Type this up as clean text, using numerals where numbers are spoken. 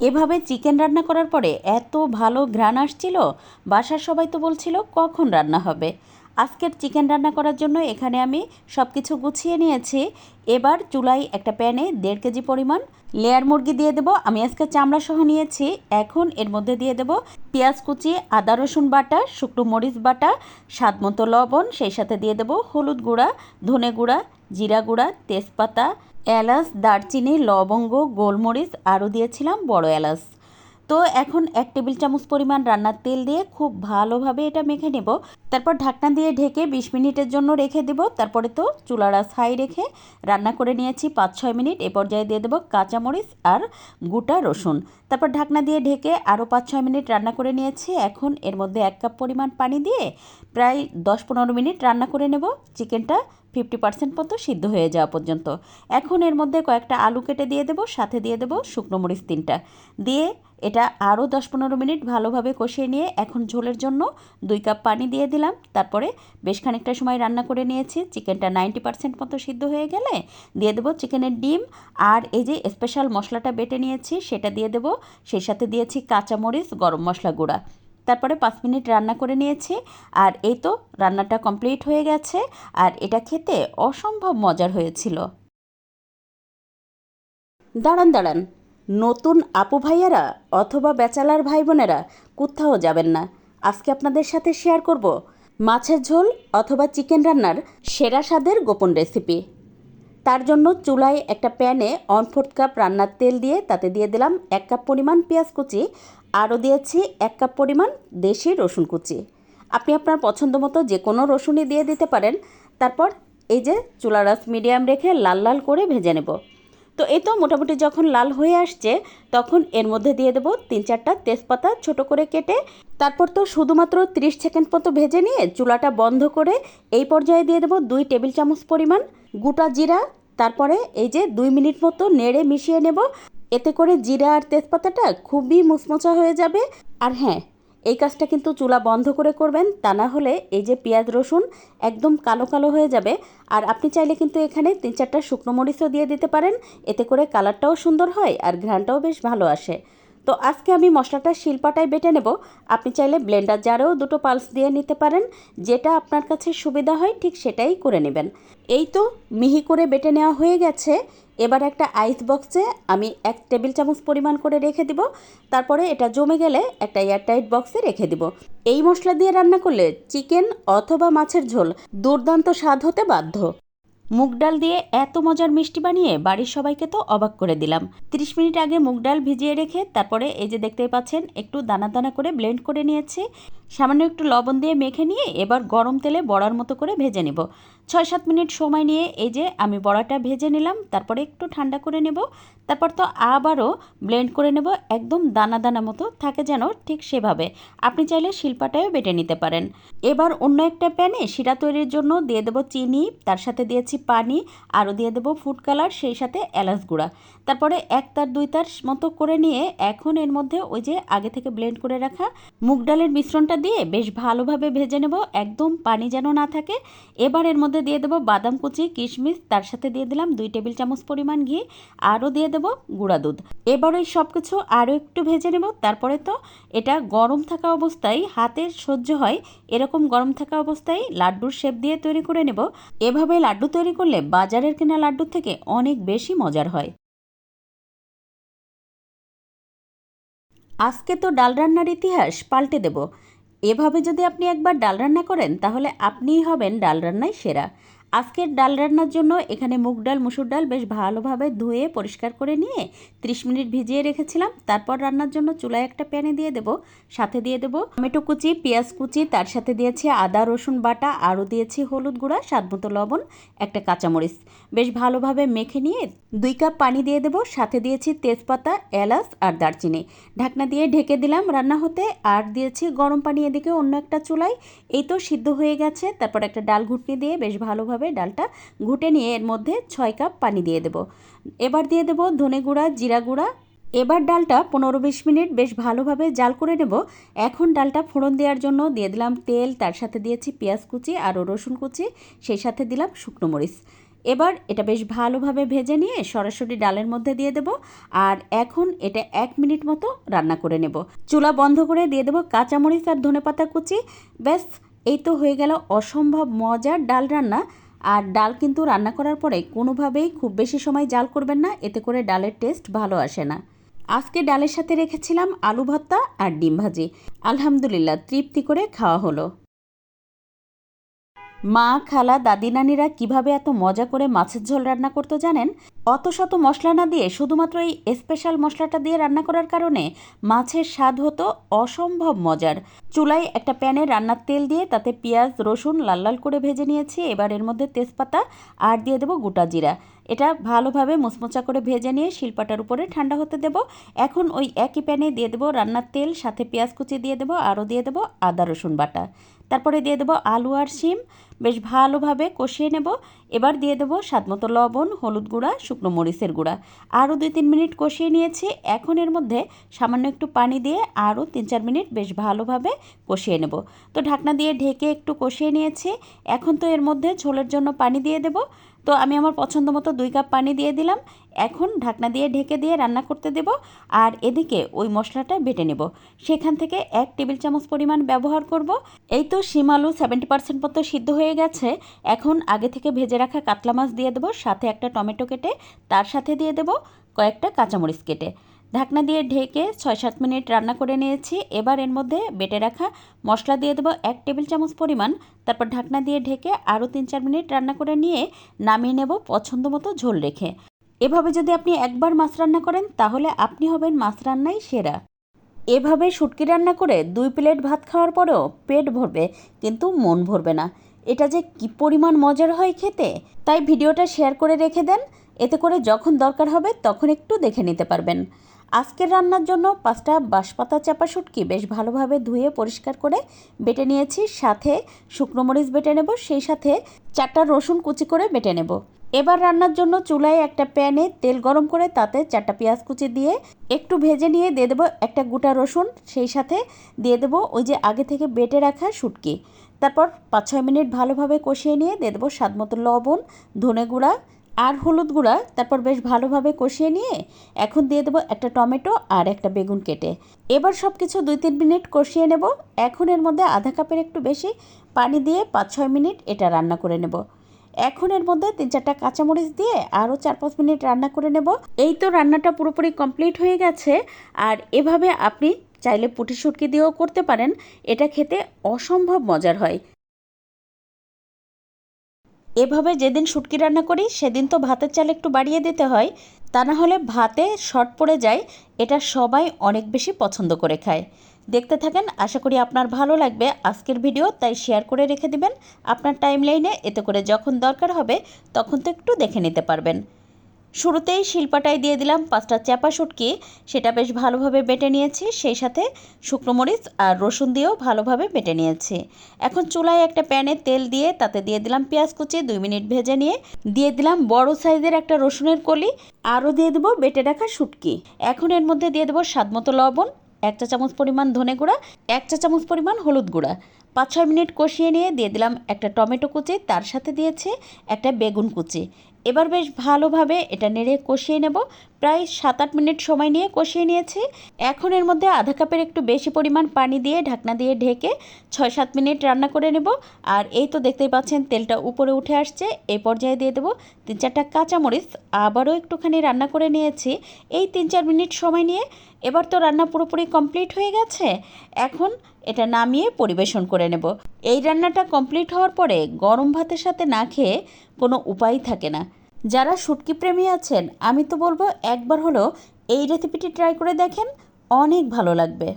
এভাবে চিকেন রান্না করার পরে এত ভালো ঘ্রাণ আসছিল, বাসার সবাই তো বলছিল কখন রান্না হবে। আজকের চিকেন রান্না করার জন্য এখানে আমি সব কিছু গুছিয়ে নিয়েছি। এবার চুলায় একটা প্যানে 1.5 কেজি পরিমাণ লেয়ার মুরগি দিয়ে দেবো। আমি আজকে চামড়া সহ নিয়েছি। এখন এর মধ্যে দিয়ে দেবো পেঁয়াজ কুচি, আদা রসুন বাটা, শুকনো মরিচ বাটা, স্বাদ মতো লবণ, সেই সাথে দিয়ে দেবো হলুদ গুঁড়া, ধনে গুঁড়া, জিরা গুঁড়া, তেজপাতা, এলাচ, দারচিনি, লবঙ্গ, গোলমরিচ, আরও দিয়েছিলাম বড় এলাচ। তো এখন 1 টেবিল চামচ পরিমাণ রান্নার তেল দিয়ে খুব ভালোভাবে এটা মেখে নেব। তারপর ঢাকনা দিয়ে ঢেকে 20 মিনিটের জন্য রেখে দেব। তারপরে তো চুলার আঁচ হাই রেখে রান্না করে নিয়েছি 5-6 মিনিট। এ পর্যায়ে দিয়ে দেবো কাঁচামরিচ আর গোটা রসুন। তারপর ঢাকনা দিয়ে ঢেকে আরও 5-6 মিনিট রান্না করে নিয়েছি। এখন এর মধ্যে 1 কাপ পরিমাণ পানি দিয়ে প্রায় 10-15 মিনিট রান্না করে নেব। চিকেনটা 50% মতো সিদ্ধ হয়ে যাওয়া পর্যন্ত। এখন এর মধ্যে কয়েকটা আলু কেটে দিয়ে দেবো, সাথে দিয়ে দেবো শুকনো মরিচ 3টা দিয়ে এটা আরও 10-15 মিনিট ভালোভাবে কষিয়ে নিয়ে এখন ঝোলের জন্য 2 কাপ পানি দিয়ে দিলাম। তারপরে বেশ খানিকটা সময় রান্না করে নিয়েছি। চিকেনটা 90% মতো সিদ্ধ হয়ে গেলে দিয়ে দেবো চিকেনের ডিম আর এই যে স্পেশাল মশলাটা বেটে নিয়েছি সেটা দিয়ে দেবো। সেই সাথে দিয়েছি কাঁচামরিচ, গরম মশলা গুঁড়া। তারপরে 5 মিনিট রান্না করে নিয়েছি। আর এই তো রান্নাটা কমপ্লিট হয়ে গেছে। আর এটা খেতে অসম্ভব মজার হয়েছিল। দাঁড়ান দাঁড়ান, নতুন আপু ভাইয়ারা অথবা ব্যাচেলার ভাই বোনেরা কোথাও যাবেন না। আজকে আপনাদের সাথে শেয়ার করব মাছের ঝোল অথবা চিকেন রান্নার সেরা স্বাদের গোপন রেসিপি। তার জন্য চুলায় একটা প্যানে 1/4 কাপ রান্নার তেল দিয়ে তাতে দিয়ে দিলাম 1 কাপ পরিমাণ পেঁয়াজ কুচি, আরও দিয়েছি 1 কাপ পরিমাণ দেশি রসুন কুচি। আপনি আপনার পছন্দ মতো যে কোনো রসুনই দিয়ে দিতে পারেন। তারপর এই যে চুলার আঁচ মিডিয়াম রেখে লাল লাল করে ভেজে নেব। তো এই তো মোটামুটি যখন লাল হয়ে আসছে তখন এর মধ্যে দিয়ে দেবো 3-4টা তেজপাতা ছোট করে কেটে। তারপর তো শুধুমাত্র 30 সেকেন্ড মতো ভেজে নিয়ে চুলাটা বন্ধ করে এই পর্যায়ে দিয়ে দেবো 2 টেবিল চামচ পরিমাণ গোটা জিরা। তারপরে এই যে 2 মিনিট মতো নেড়ে মিশিয়ে নেব। এতে করে জিরা আর তেজপাতাটা খুবই মুচমোচা হয়ে যাবে। আর হ্যাঁ, এই কাজটা কিন্তু চুলা বন্ধ করে করবেন, তা না হলে এই যে পেঁয়াজ রসুন একদম কালো কালো হয়ে যাবে। আর আপনি চাইলে কিন্তু এখানে 3-4টা শুকনো মরিচও দিয়ে দিতে পারেন। এতে করে কালারটাও সুন্দর হয় আর ঘ্রাণটাও বেশ ভালো আসে। তো আজকে আমি মশলাটা শিলপাটায় বেটে নেব। আপনি চাইলে ব্লেন্ডার জারেও 2টো পালস দিয়ে নিতে পারেন। যেটা আপনার কাছে সুবিধা হয় ঠিক সেটাই করে নেবেন। এই তো মিহি করে বেটে নেওয়া হয়ে গেছে। এবার একটা আইস বক্সে আমি 1 টেবিল চামচ পরিমাণ করে রেখে দিব। তারপরে এটা জমে গেলে একটা এয়ারটাইট বক্সে রেখে দিব। এই মশলা দিয়ে রান্না করলে চিকেন অথবা মাছের ঝোল দুর্দান্ত স্বাদ হতে বাধ্য। মুগ ডাল দিয়ে এত মজার মিষ্টি বানিয়ে বাড়ির সবাইকে তো অবাক করে দিলাম। 30 মিনিট আগে মুগ ডাল ভিজিয়ে রেখে তারপরে এই যে দেখতেই পাচ্ছেন একটু দানা দানা করে ব্লেন্ড করে নিয়েছি। সামান্য একটু লবণ দিয়ে মেখে নিয়ে এবার গরম তেলে বড়ার মতো করে ভেজে নেব। 6-7 মিনিট সময় নিয়ে এই যে আমি বড়াটা ভেজে নিলাম। তারপরে একটু ঠান্ডা করে নেব। তারপর তো আবারও ব্লেন্ড করে নেব, একদম দানা দানা মতো থাকে যেন, ঠিক সেভাবে। আপনি চাইলে শিলপাটায়ও বেটে নিতে পারেন। এবার অন্য একটা প্যানে শিরা তৈরির জন্য দিয়ে দেবো চিনি, তার সাথে দিয়েছি পানি, আরও দিয়ে দেবো ফুড কালার, সেই সাথে এলাচ গুঁড়া। তারপরে 1 তার 2 তার মতো করে নিয়ে এখন এর মধ্যে ওই যে আগে থেকে ব্লেন্ড করে রাখা মুগ ডালের মিশ্রণটা দিয়ে বেশ ভালোভাবে ভেজে নেব, একদম পানি যেন না থাকে। এবার এর মধ্যে দিয়ে দেবো বাদাম কুচি, কিশমিশ, তার সাথে দিয়ে দিলাম 2 টেবিল চামচ পরিমাণ ঘি, আরও দিয়ে দেবো গুঁড়া দুধ। এবার ওই সব কিছু আরও একটু ভেজে নেব। তারপরে তো এটা গরম থাকা অবস্থায় হাতে সহ্য হয় এরকম গরম থাকা অবস্থায় লাড্ডুর শেপ দিয়ে তৈরি করে নেব। এভাবে লাড্ডু তৈরি করলে বাজারের কেনা লাড্ডুর থেকে অনেক বেশি মজার হয়। আজকে তো ডাল রান্নার ইতিহাস পাল্টে দেব। এভাবে যদি আপনি একবার ডাল রান্না করেন তাহলে আপনিই হবেন ডাল রান্নায় সেরা। আজকের ডাল রান্নার জন্য এখানে মুগ ডাল, মুসুর ডাল বেশ ভালোভাবে ধুয়ে পরিষ্কার করে নিয়ে 30 মিনিট ভিজিয়ে রেখেছিলাম। তারপর রান্নার জন্য চুলায় একটা প্যানে দিয়ে দেব, সাথে দিয়ে দেব টমেটো কুচি, পেঁয়াজ কুচি, তার সাথে দিয়েছি আদা রসুন বাটা, আরও দিয়েছি হলুদ গুঁড়া, স্বাদমতো লবণ, একটা কাঁচামরিচ। বেশ ভালোভাবে মেখে নিয়ে 2 কাপ পানি দিয়ে দেব, সাথে দিয়েছি তেজপাতা, এলাচ আর দারচিনি। ঢাকনা দিয়ে ঢেকে দিলাম রান্না হতে। আর দিয়েছি গরম পানি এদিকে অন্য একটা চুলায়। এই তো সিদ্ধ হয়ে গেছে। তারপর একটা ডাল ঘুটনি দিয়ে বেশ ভালোভাবে ডালটা ঘুটে নিয়ে এর মধ্যে 6 কাপ পানি দিয়ে দেব। এবার দিয়ে দেব ধনে গুঁড়া, জিরা গুঁড়া। এবার ডালটা 15-20 মিনিট বেশ ভালোভাবে জাল করে নেব। এখন ডালটা ফোড়ন দেওয়ার জন্য দিয়ে দিলাম তেল, তার সাথে দিয়েছি পেঁয়াজ কুচি, আরও রসুন কুচি, সেই সাথে দিলাম শুকনো মরিচ। এবার এটা বেশ ভালোভাবে ভেজে নিয়ে সরাসরি ডালের মধ্যে দিয়ে দেব। আর এখন এটা 1 মিনিট মতো রান্না করে নেব। চুলা বন্ধ করে দিয়ে দেব কাঁচামরিচ আর ধনেপাতা কুচি। ব্যাস, এই তো হয়ে গেল অসম্ভব মজার ডাল রান্না। আর ডাল কিন্তু রান্না করার পরে কোনোভাবেই খুব বেশি সময় জাল করবেন না, এতে করে ডালের টেস্ট ভালো আসে না। আজকে ডালের সাথে রেখেছিলাম আলু ভর্তা আর ডিম ভাজি। আলহামদুলিল্লাহ, তৃপ্তি করে খাওয়া হলো। মা, খালা, দাদি, নানিরা কিভাবে এত মজা করে মাছের ঝোল রান্না করতো জানেন? অত শত মশলা না দিয়ে শুধুমাত্র এই স্পেশাল মশলাটা দিয়ে রান্না করার কারণে মাছের স্বাদ হতো অসম্ভব মজার। চুলায় একটা প্যানে রান্নার তেল দিয়ে তাতে পেঁয়াজ রসুন লাল লাল করে ভেজে নিয়েছি। এবার এর মধ্যে তেজপাতা আর দিয়ে দেবো গোটা জিরা। এটা ভালোভাবে মুচমোচা করে ভেজে নিয়ে শিলপাটার উপরে ঠান্ডা হতে দেব। এখন ওই একই প্যানে দিয়ে দেবো রান্নার তেল, সাথে পেঁয়াজ কুচি দিয়ে দেবো, আরও দিয়ে দেবো আদা রসুন বাটা। তারপরে দিয়ে দেবো আলু আর শিম, বেশ ভালোভাবে কষিয়ে নেব। এবার দিয়ে দেবো স্বাদমতো লবণ, হলুদ গুঁড়া, শুকনো মরিচের গুঁড়া। আরও 2-3 মিনিট কষিয়ে নিয়েছি। এখন এর মধ্যে সামান্য একটু পানি দিয়ে আরও 3-4 মিনিট বেশ ভালোভাবে কষিয়ে নেব। তো ঢাকনা দিয়ে ঢেকে একটু কষিয়ে নিয়েছি। এখন তো এর মধ্যে ঝোলের জন্য পানি দিয়ে দেব। তো আমি আমার পছন্দ মতো 2 কাপ পানি দিয়ে দিলাম। এখন ঢাকনা দিয়ে ঢেকে দিয়ে রান্না করতে দেব। আর এদিকে ওই মশলাটা বেটে নেব। সেখান থেকে 1 টেবিল চামচ পরিমাণ ব্যবহার করব। এই তো শিম আলু 70% মতো সিদ্ধ হয়ে গেছে। এখন আগে থেকে ভেজে রাখা কাতলা মাছ দিয়ে দেবো, সাথে একটা টমেটো কেটে তার সাথে দিয়ে দেবো কয়েকটা কাঁচামরিচ কেটে। ঢাকনা দিয়ে ঢেকে 6-7 মিনিট রান্না করে নিয়েছি। এবার এর মধ্যে বেটে রাখা মশলা দিয়ে দেবো 1 টেবিল চামচ পরিমাণ। তারপর ঢাকনা দিয়ে ঢেকে আরও 3-4 মিনিট রান্না করে নিয়ে নামিয়ে নেব পছন্দ মতো ঝোল রেখে। এভাবে যদি আপনি একবার মাছ রান্না করেন তাহলে আপনি হবেন মাছ রান্নাই সেরা। এভাবে শুটকি রান্না করে 2 প্লেট ভাত খাওয়ার পরেও পেট ভরবে, কিন্তু মন ভরবে না। এটা যে কী পরিমাণ মজার হয় খেতে! তাই ভিডিওটা শেয়ার করে রেখে দেন, এতে করে যখন দরকার হবে তখন একটু দেখে নিতে পারবেন। আজকের রান্নার জন্য 5টা বাঁশপাতা চাপা শুটকি বেশ ভালোভাবে ধুয়ে পরিষ্কার করে বেটে নিয়েছি। সাথে শুকনো মরিচ বেটে নেব, সেই সাথে 4টা রসুন কুচি করে বেটে নেব। এবার রান্নার জন্য চুলায় একটা প্যানে তেল গরম করে তাতে 4টা পেঁয়াজ কুচি দিয়ে একটু ভেজে নিয়ে দিয়ে দেবো একটা গোটা রসুন, সেই সাথে দিয়ে দেবো ওই যে আগে থেকে বেটে রাখা শুটকি। তারপর 5-6 মিনিট ভালোভাবে কষিয়ে নিয়ে দিয়ে দেবো স্বাদমতো লবণ, ধনে গুঁড়া আর হলুদ গুঁড়া। তারপর বেশ ভালোভাবে কষিয়ে নিয়ে এখন দিয়ে দেবো একটা টমেটো আর একটা বেগুন কেটে। এবার সব কিছু 2-3 মিনিট কষিয়ে নেব। এখন এর মধ্যে আধা কাপের একটু বেশি পানি দিয়ে 5-6 মিনিট এটা রান্না করে নেব। এখন এর মধ্যে 3-4টা কাঁচামরিচ দিয়ে আরও 4-5 মিনিট রান্না করে নেব। এই তো রান্নাটা পুরোপুরি কমপ্লিট হয়ে গেছে। আর এভাবে আপনি চাইলে পুঁটি শুটকি দিয়েও করতে পারেন, এটা খেতে অসম্ভব মজার হয়। এভাবে যেদিন শুটকি রান্না করি সেদিন তো ভাতের চাল একটু বাড়িয়ে দিতে হয়, তা না হলে ভাতে শর্ট পড়ে যায়। এটা সবাই অনেক বেশি পছন্দ করে খায়। দেখতে থাকেন, আশা করি আপনার ভালো লাগবে আজকের ভিডিও, তাই শেয়ার করে রেখে দিবেন আপনার টাইমলাইনে, এতে করে যখন দরকার হবে তখন তো একটু দেখে নিতে পারবেন। শুরুতেই শিলপাটায় দিয়ে দিলাম 5টা চাপা শুটকি, সেটা বেশ ভালোভাবে বেটে নিয়েছি। সেই সাথে শুকনো মরিচ আর রসুন দিয়েও ভালোভাবে বেটে নিয়েছি। এখন চুলায় একটা প্যানে তেল দিয়ে তাতে দিয়ে দিলাম পেঁয়াজ কুচি, 2 মিনিট ভেজে নিয়ে দিয়ে দিলাম বড় সাইজের একটা রসুনের কলি, আরও দিয়ে দেবো বেটে রাখা শুটকি। এখন এর মধ্যে দিয়ে দেবো স্বাদমতো লবণ, 1 চা চামচ পরিমাণ ধনে গুঁড়া, 1 চা চামচ পরিমাণ হলুদ গুঁড়া। 5-6 মিনিট কষিয়ে নিয়ে দিয়ে দিলাম একটা টমেটো কুচি, তার সাথে দিয়েছি একটা বেগুন কুচি। এবার বেশ ভালোভাবে এটা নেড়ে কষিয়ে নেব। প্রায় 7-8 মিনিট সময় নিয়ে কষিয়ে নিয়েছি। এখন এর মধ্যে আধা কাপের একটু বেশি পরিমাণ পানি দিয়ে ঢাকনা দিয়ে ঢেকে 6-7 মিনিট রান্না করে নেব। আর এই তো দেখতেই পাচ্ছেন তেলটা উপরে উঠে আসছে। এই পর্যায়ে দিয়ে দেবো 3-4টা কাঁচামরিচ, আবারও একটুখানি রান্না করে নিয়েছি এই 3-4 মিনিট সময় নিয়ে। এবার তো রান্না পুরোপুরি কমপ্লিট হয়ে গেছে। এখন এটা নামিয়ে পরিবেশন করে নেব। এই রান্নাটা কমপ্লিট হওয়ার পরে গরম ভাতের সাথে না খেয়ে কোনো উপায় থাকে না। যারা শুটকি প্রেমী আছেন, আমি তো বলবো একবার হলো এই রেসিপিটি ট্রাই করে দেখেন, অনেক ভালো লাগবে।